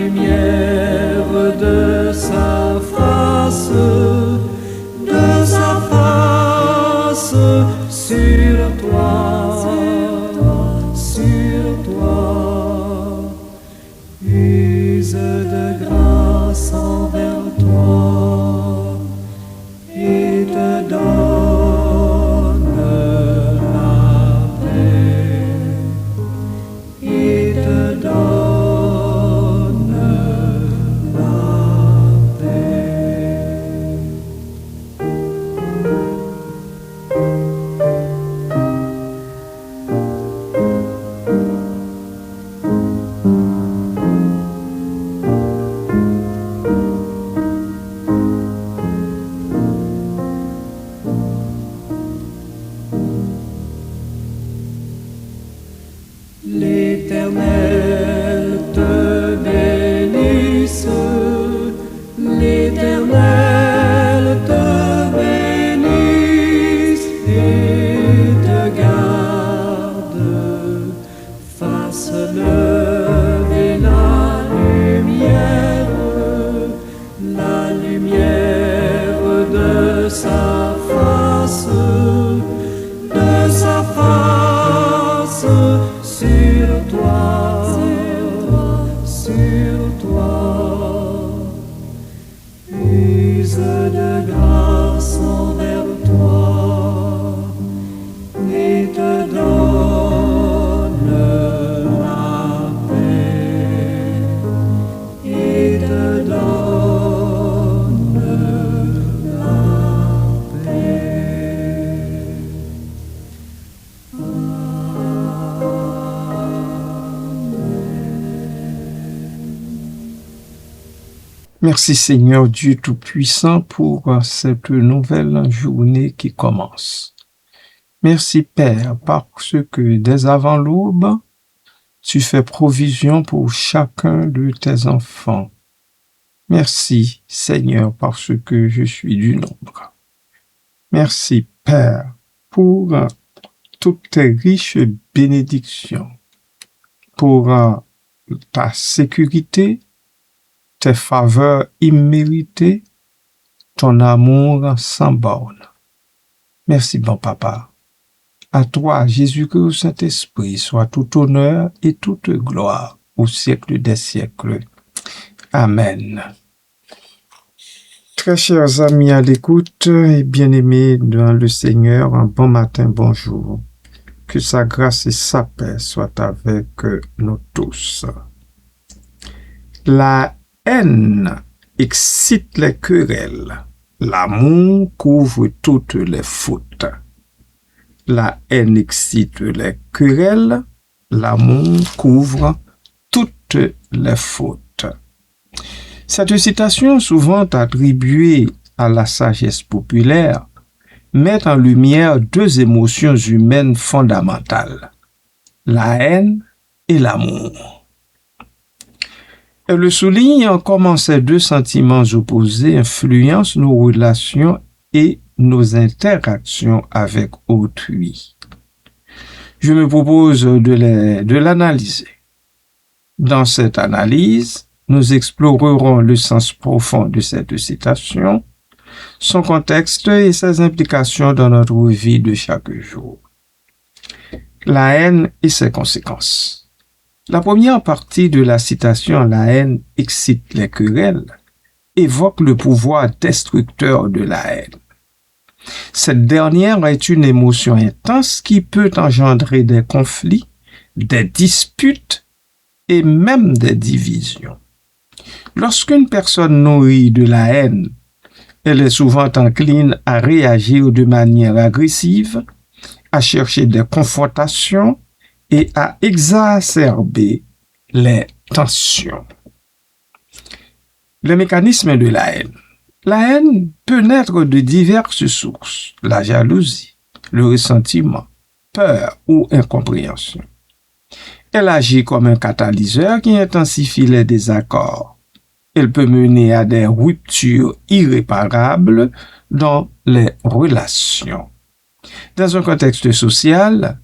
lumière de sa face sur toi, use de grâce envers toi et te donne la paix, et te donne la paix. L'Éternel te bénisse, l'Éternel te bénisse et te garde, fasse lever la lumière de sa face sur toi, use de grâce envers toi et te donne la paix, et te donne la paix. Merci Seigneur Dieu Tout-Puissant pour cette nouvelle journée qui commence. Merci Père parce que dès avant l'aube, tu fais provision pour chacun de tes enfants. Merci Seigneur parce que je suis du nombre. Merci Père pour toutes tes riches bénédictions, pour ta sécurité, tes faveurs imméritées, ton amour sans borne. Merci, bon Papa. À toi, Jésus-Christ, Saint-Esprit, soit tout honneur et toute gloire au siècle des siècles. Amen. Très chers amis à l'écoute et bien-aimés dans le Seigneur, un bon matin, bonjour. Que sa grâce et sa paix soient avec nous tous. La haine excite les querelles. L'amour couvre toutes les fautes. La haine excite les querelles. L'amour couvre toutes les fautes. Cette citation, souvent attribuée à la sagesse populaire, met en lumière deux émotions humaines fondamentales, la haine et l'amour. Elle souligne comment ces deux sentiments opposés influencent nos relations et nos interactions avec autrui. Je me propose de l'analyser. Dans cette analyse, nous explorerons le sens profond de cette citation, son contexte et ses implications dans notre vie de chaque jour. La haine et ses conséquences. La première partie de la citation « La haine excite les querelles » évoque le pouvoir destructeur de la haine. Cette dernière est une émotion intense qui peut engendrer des conflits, des disputes et même des divisions. Lorsqu'une personne nourrit de la haine, elle est souvent encline à réagir de manière agressive, à chercher des confrontations et à exacerber les tensions. Le mécanisme de la haine. La haine peut naître de diverses sources, la jalousie, le ressentiment, peur ou incompréhension. Elle agit comme un catalyseur qui intensifie les désaccords. Elle peut mener à des ruptures irréparables dans les relations. Dans un contexte social,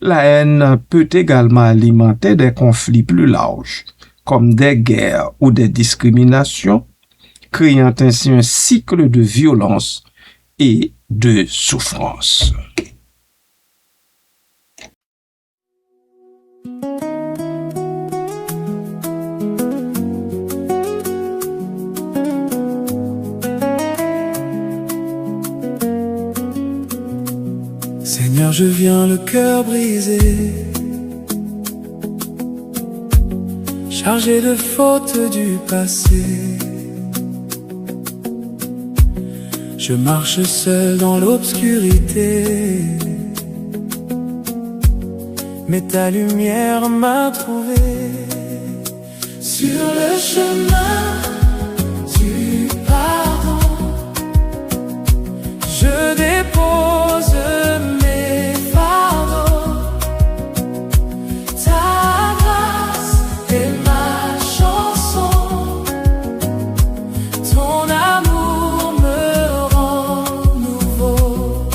la haine peut également alimenter des conflits plus larges, comme des guerres ou des discriminations, créant ainsi un cycle de violence et de souffrance. Seigneur, je viens le cœur brisé, chargé de fautes du passé. Je marche seul dans l'obscurité, mais ta lumière m'a trouvé. Sur le chemin du pardon, je dépose mes fardeaux. Ta grâce est ma chanson, ton amour me rend nouveau.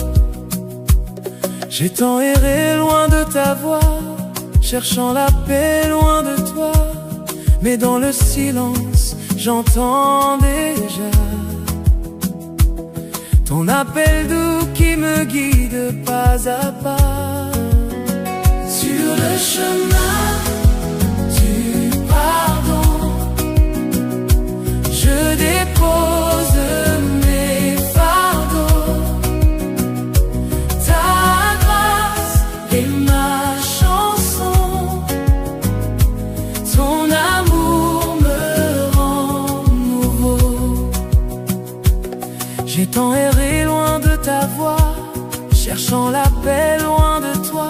J'ai tant erré loin de ta voix, cherchant la paix loin de toi, mais dans le silence, j'entends déjà ton appel doux qui me guide pas à pas. Sur le chemin du pardon, je dépose mes fardeaux. Ta grâce est ma chanson, ton amour me rend nouveau. J'ai tant erré loin de ta voix, cherchant la paix loin de toi,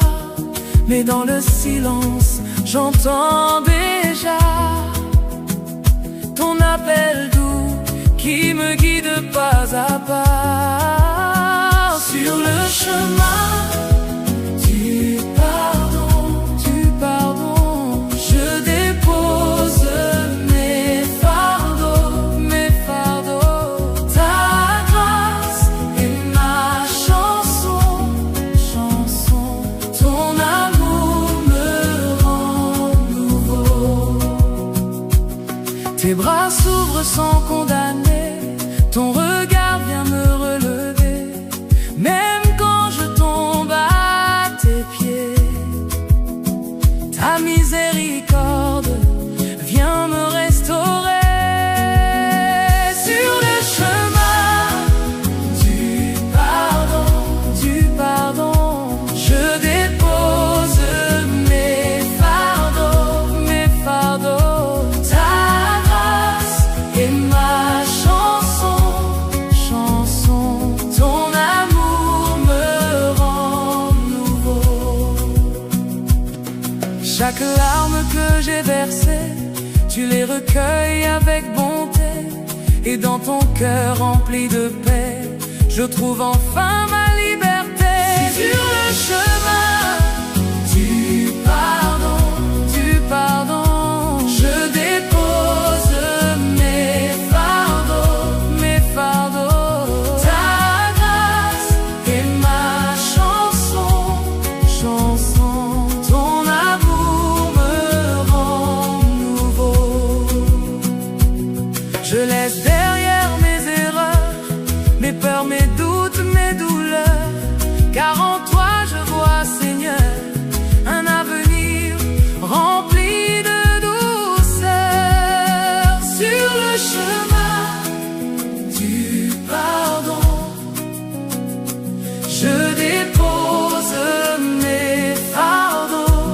mais dans le silence, j'entends déjà ton appel doux qui me guide pas à pas. Sur le chemin du pardon, je dépose mes fardeaux. Ta grâce est ma chanson, ton amour me rend nouveau. Tes bras s'ouvrent sans condamner, ton regard vient me relever, même quand je tombe à tes pieds. Ta miséricorde vient me restaurer. Sur le chemin du pardon, je dépose mes fardeaux. Ta grâce est ma chanson, ton amour me rend nouveau. Chaque larme que j'ai versée, tu les recueilles avec bonté, et dans ton cœur rempli de paix, je trouve enfin ma liberté. Sur le chemin du pardon, je dépose mes fardeaux. Ta grâce est ma chanson, ton amour me rend nouveau. Je laisse derrière mes erreurs, mes peurs, mes doutes, mes douleurs, car en toi je vois, Seigneur, un avenir rempli de douceur. Sur le chemin du pardon, je dépose mes fardeaux.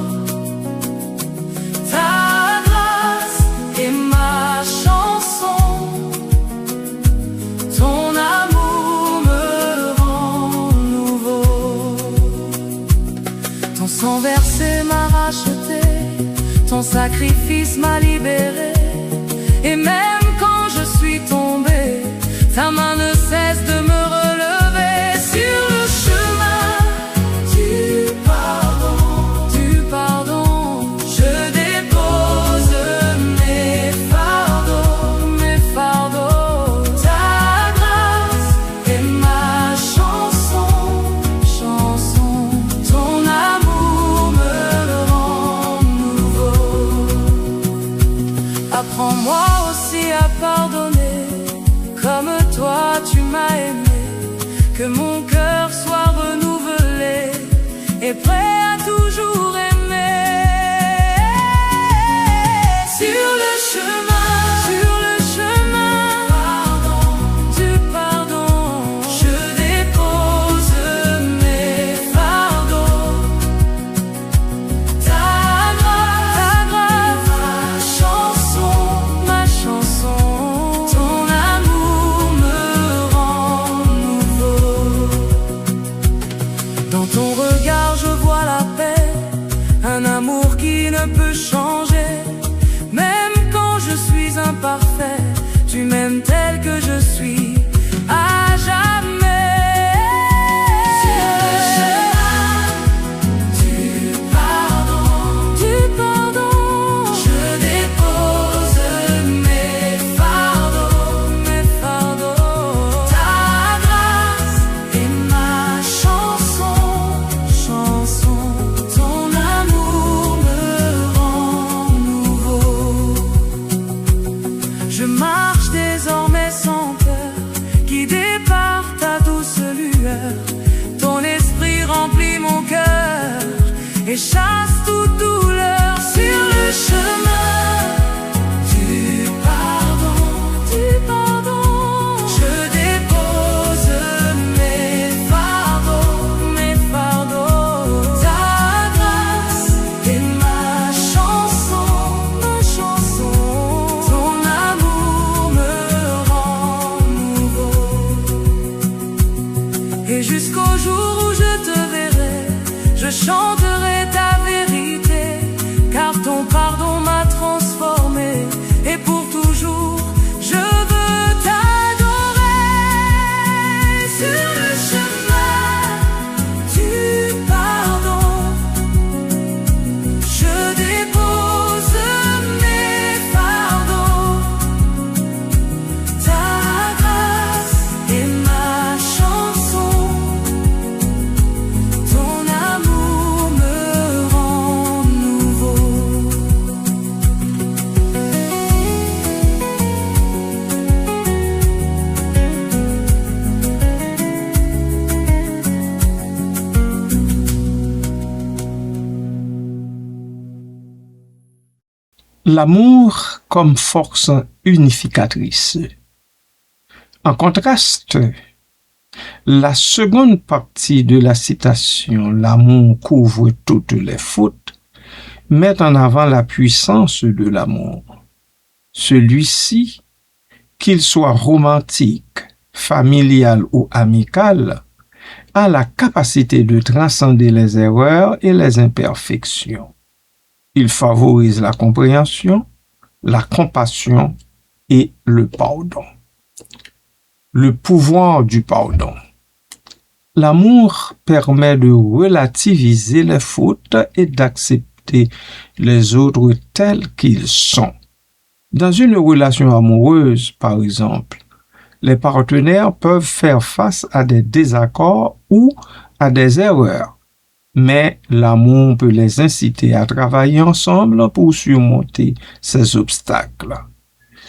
Ta grâce est ma chanson, ton amour me rend nouveau. Ton sang versé m'a racheté, ton sacrifice m'a libéré, et même quand je suis tombé, ta main ne cesse de me relever. Sur le chemin du pardon, je dépose mes fardeaux. Ta grâce est ma chanson, ton amour me rend nouveau. Apprends-moi aussi à pardonner, comme toi tu m'as aimé. Que mon cœur soit renouvelé et prêt à toujours aimer. Sur le chemin du pardon, je dépose mes fardeaux. Ta grâce, ma chanson, ton amour me rend nouveau. Dans ton regard je vois la paix, un amour qui ne peut changer. Même quand je suis imparfait, tu m'aimes tel que je suis, à jamais. Sur le chemin du pardon, je dépose mes fardeaux. Ta grâce est ma chanson, ton amour me rend nouveau. Je marche désormais sans peur, guidé par ta douce lueur. Ton esprit remplit mon cœur et chasse toute douleur. Sur le chemin du pardon, je dépose mes fardeaux. Ta grâce est ma chanson, ton amour me rend nouveau. Et jusqu'au jour où je te verrai, je chanterai ta vérité, car ton pardon m'a transformé, et pour toujours je veux t'adorer. Sur le chemin du pardon, je dépose mes fardeaux. Ta grâce est ma chanson, ton amour me rend nouveau. L'amour comme force unificatrice. En contraste, la seconde partie de la citation, l'amour couvre toutes les fautes, met en avant la puissance de l'amour. Celui-ci, qu'il soit romantique, familial ou amical, a la capacité de transcender les erreurs et les imperfections. Il favorise la compréhension, la compassion et le pardon. Le pouvoir du pardon. L'amour permet de relativiser les fautes et d'accepter les autres tels qu'ils sont. Dans une relation amoureuse, par exemple, les partenaires peuvent faire face à des désaccords ou à des erreurs. Mais l'amour peut les inciter à travailler ensemble pour surmonter ces obstacles.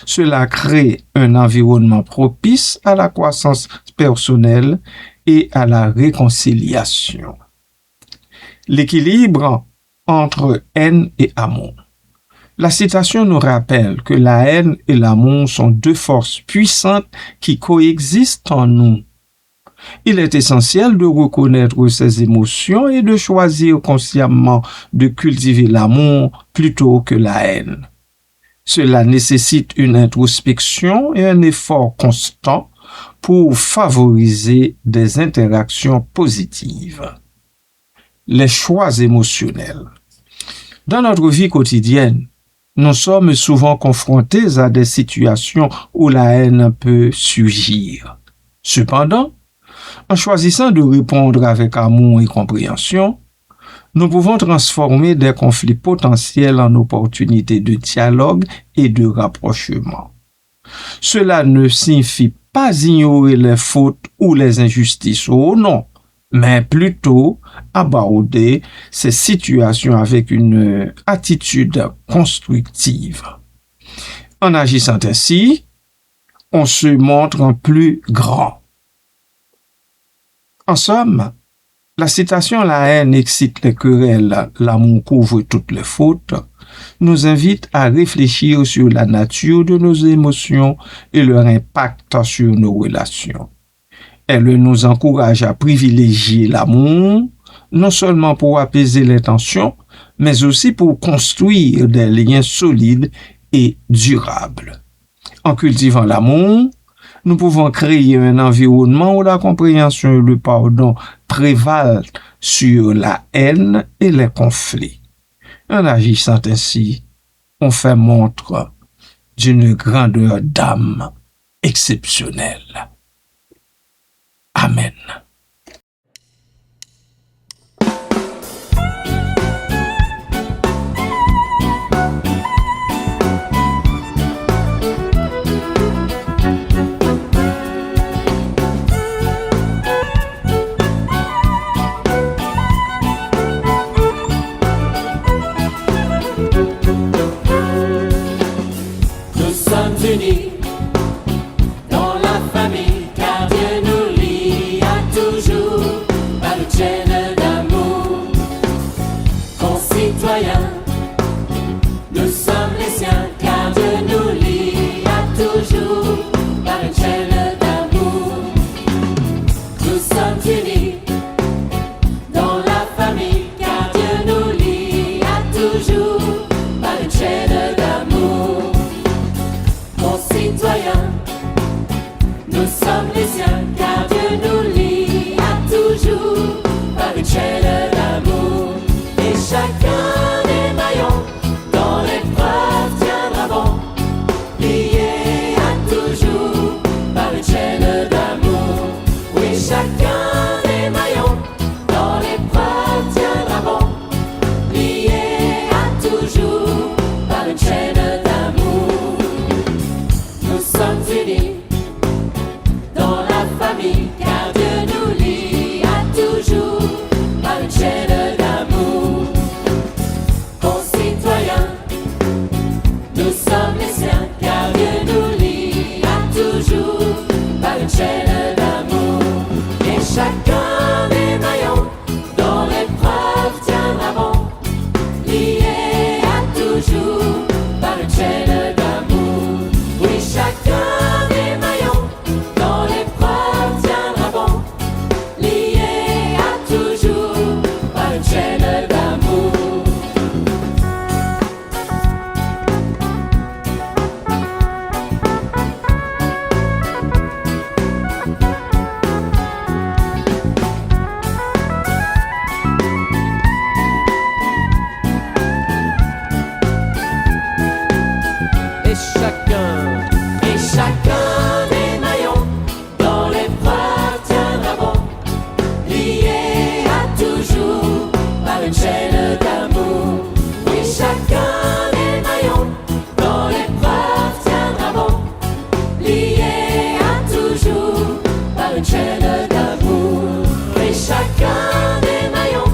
Cela crée un environnement propice à la croissance personnelle et à la réconciliation. L'équilibre entre haine et amour. La citation nous rappelle que la haine et l'amour sont deux forces puissantes qui coexistent en nous. Il est essentiel de reconnaître ces émotions et de choisir consciemment de cultiver l'amour plutôt que la haine. Cela nécessite une introspection et un effort constant pour favoriser des interactions positives. Les choix émotionnels. Dans notre vie quotidienne, nous sommes souvent confrontés à des situations où la haine peut surgir. Cependant, en choisissant de répondre avec amour et compréhension, nous pouvons transformer des conflits potentiels en opportunités de dialogue et de rapprochement. Cela ne signifie pas ignorer les fautes ou les injustices, oh non, mais plutôt aborder ces situations avec une attitude constructive. En agissant ainsi, on se montre plus grand. En somme, la citation « La haine excite les querelles, l'amour couvre toutes les fautes » nous invite à réfléchir sur la nature de nos émotions et leur impact sur nos relations. Elle nous encourage à privilégier l'amour, non seulement pour apaiser les tensions, mais aussi pour construire des liens solides et durables. En cultivant l'amour, nous pouvons créer un environnement où la compréhension et le pardon prévalent sur la haine et les conflits. En agissant ainsi, on fait montre d'une grandeur d'âme exceptionnelle. Amen. Dans la famille, car Dieu nous lie à toujours par une chaîne d'amour. Concitoyens, nous sommes les siens, car Dieu nous lie à toujours par une chaîne d'amour. Nous sommes unis dans la famille, car Dieu nous lie à toujours par une chaîne d'amour. Concitoyens, nous sommes les siens, car Dieu nous lie à toujours par une chaîne d'amour. Et chacun des maillons dans l'épreuve tiendra bon, lié à toujours par une chaîne d'amour. Oui, chacun des maillons dans l'épreuve tiendra bon, lié à toujours par une chaîne d'amour. Nous sommes unis dans la famille, car Dieu nous lie à toujours par une chaîne d'amour. Concitoyens, nous sommes les siens, car Dieu nous lie à toujours par une chaîne d'amour. Et chacun des maillons dans l'épreuve tiendra bon, lié à toujours par une chaîne d'amour. Oui, chacun des maillons dans l'épreuve tiendra bon, lié à toujours par une chaîne d'amour. Et chacun des maillons dans l'épreuve tiendra bon, lié à toujours par une chaîne d'amour. Oui, chacun des maillons dans l'épreuve tiendra bon, lié à toujours par une chaîne d'amour. Oui, chacun des maillons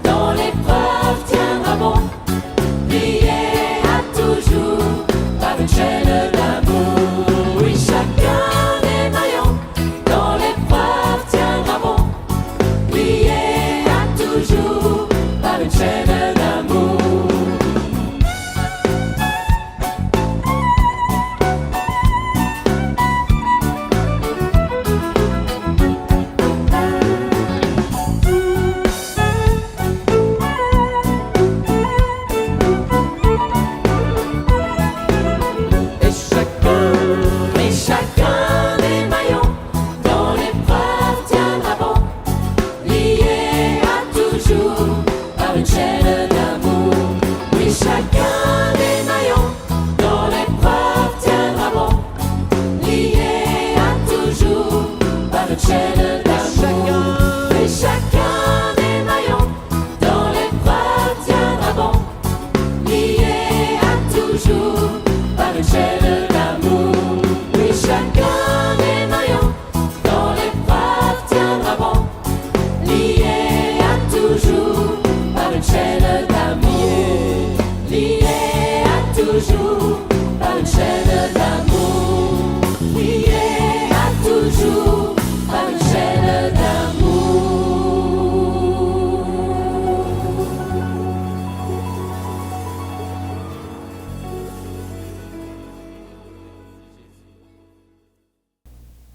dans l'épreuve tiendra bon, lié à toujours par une chaîne d'amour. Oui, chacun des maillons dans l'épreuve tiendra bon, lié à toujours par une chaîne d'amour. Et chacun des maillons dans l'épreuve tiendra bon, lié à toujours par une chaîne d'amour. Oui, chacun des maillons dans l'épreuve tiendra bon, lié à toujours par une chaîne d'amour. Et chacun des maillons dans l'épreuve tiendra bon, lié à toujours par une chaîne d'amour. Oui, chacun des maillons dans l'épreuve tiendra bon, lié à toujours par une chaîne d'amour, lié à toujours par une chaîne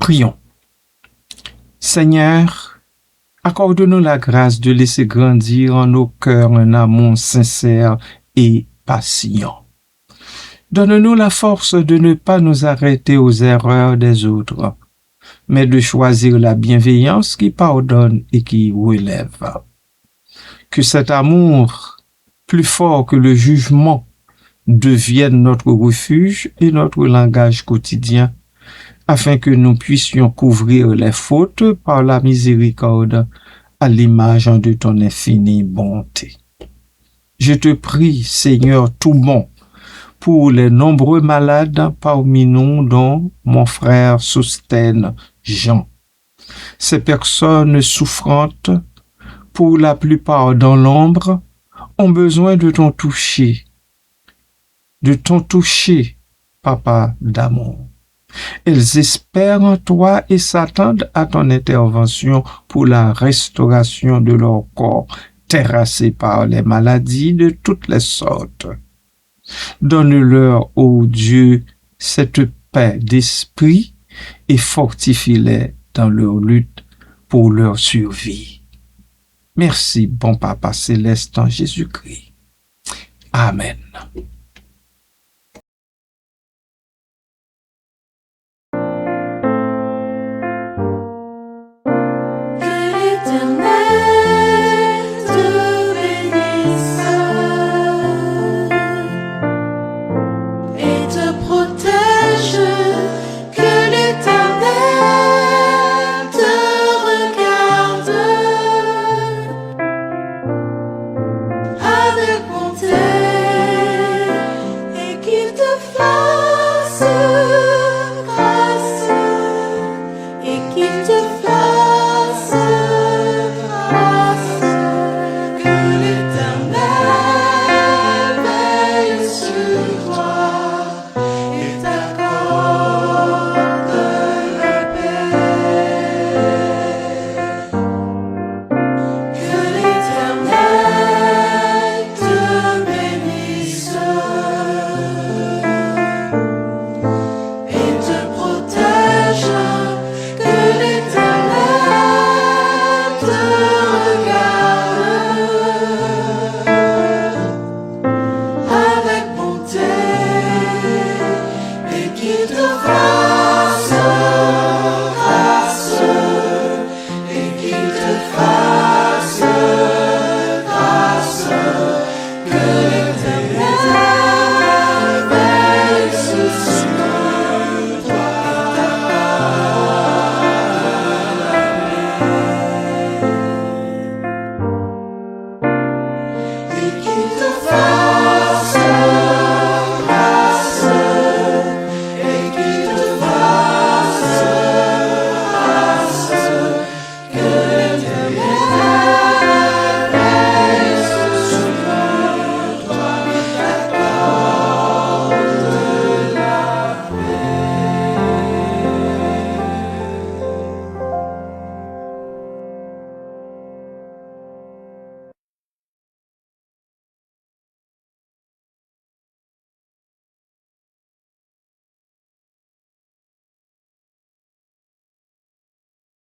Prions. Seigneur, accorde-nous la grâce de laisser grandir en nos cœurs un amour sincère et patient. Donne-nous la force de ne pas nous arrêter aux erreurs des autres, mais de choisir la bienveillance qui pardonne et qui relève. Que cet amour, plus fort que le jugement, devienne notre refuge et notre langage quotidien, afin que nous puissions couvrir les fautes par la miséricorde à l'image de ton infinie bonté. Je te prie, Seigneur tout bon, pour les nombreux malades parmi nous dont mon frère Sostène Jean. Ces personnes souffrantes, pour la plupart dans l'ombre, ont besoin de ton toucher, Papa d'amour. Elles espèrent en toi et s'attendent à ton intervention pour la restauration de leur corps, terrassé par les maladies de toutes les sortes. Donne-leur, ô Dieu, cette paix d'esprit et fortifie-les dans leur lutte pour leur survie. Merci, bon Papa céleste en Jésus-Christ. Amen.